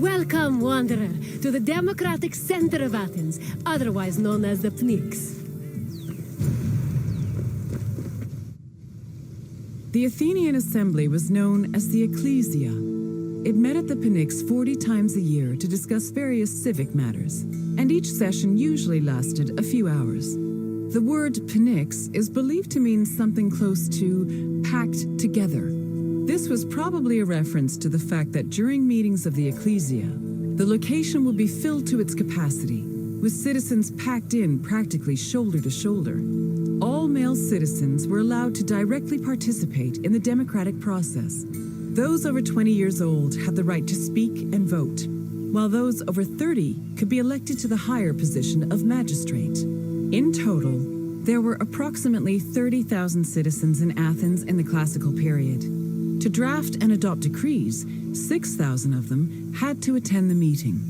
Welcome, wanderer, to the democratic center of Athens, otherwise known as the Pnyx. The Athenian assembly was known as the ECclesia. It met at the Pnyx 40 times a year to discuss various civic matters, and each session usually lasted a few hours. The word Pnyx is believed to mean something close to packed together. This was probably a reference to the fact that during meetings of the ECclesia, the location would be filled to its capacity, with citizens packed in practically shoulder to shoulder. All male citizens were allowed to directly participate in the democratic process. Those over 20 years old had the right to speak and vote, while those over 30 could be elected to the higher position of magistrate. In total, there were approximately 30,000 citizens in Athens in the classical period. To draft and adopt decrees, 6,000 of them had to attend the meeting.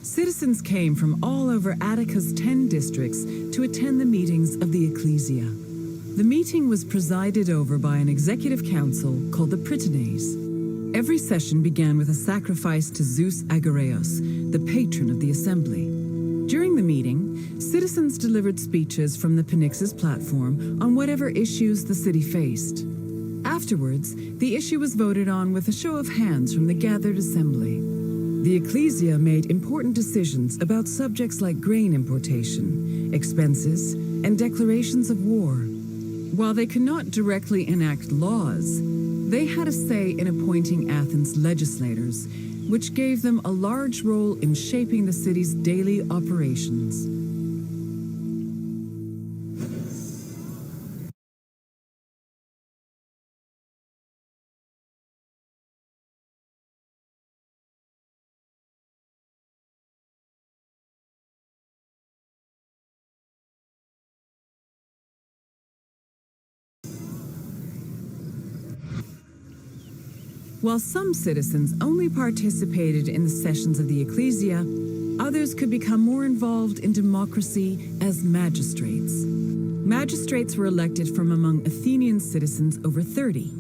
Citizens came from all over Attica's 10 districts to attend the meetings of the ECclesia. The meeting was presided over by an executive council called the Prytanes. Every session began with a sacrifice to Zeus Agoreos, the patron of the assembly. During the meeting, citizens delivered speeches from the Pnyx's platform on whatever issues the city faced. Afterwards, the issue was voted on with a show of hands from the gathered assembly. The ECclesia made important decisions about subjects like grain importation, expenses, and declarations of war. While they could not directly enact laws, they had a say in appointing Athens' legislators, which gave them a large role in shaping the city's daily operations. While some citizens only participated in the sessions of the ECclesia, others could become more involved in democracy as magistrates. Magistrates were elected from among Athenian citizens over 30.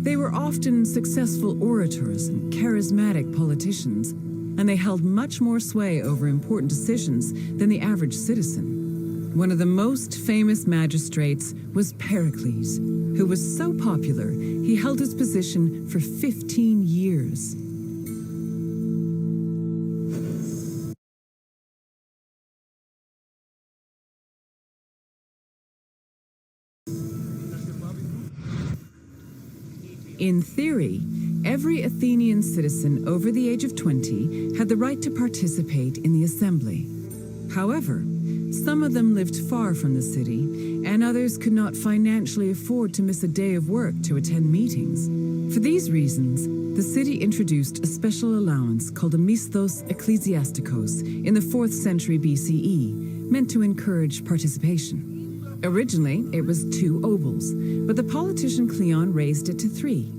They were often successful orators and charismatic politicians, and they held much more sway over important decisions than the average citizen. One of the most famous magistrates was Pericles, who was so popular he held his position for 15 years. In theory, every Athenian citizen over the age of 20 had the right to participate in the assembly. However, some of them lived far from the city, and others could not financially afford to miss a day of work to attend meetings. For these reasons, the city introduced a special allowance called a misthos ecclesiasticos in the 4th century BCE, meant to encourage participation. Originally, it was 2 obols, but the politician Cleon raised it to 3.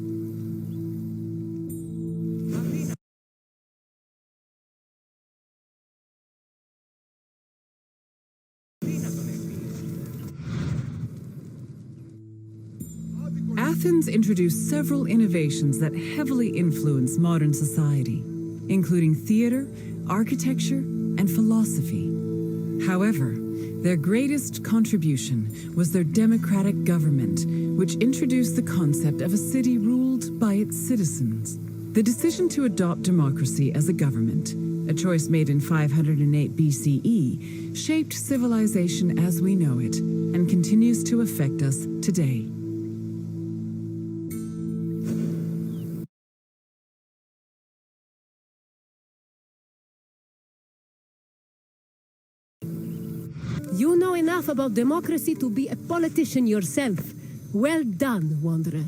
Athens introduced several innovations that heavily influenced modern society, including theater, architecture, and philosophy. However, their greatest contribution was their democratic government, which introduced the concept of a city ruled by its citizens. The decision to adopt democracy as a government, a choice made in 508 BCE, shaped civilization as we know it and continues to affect us today. You know enough about democracy to be a politician yourself. Well done, wanderer.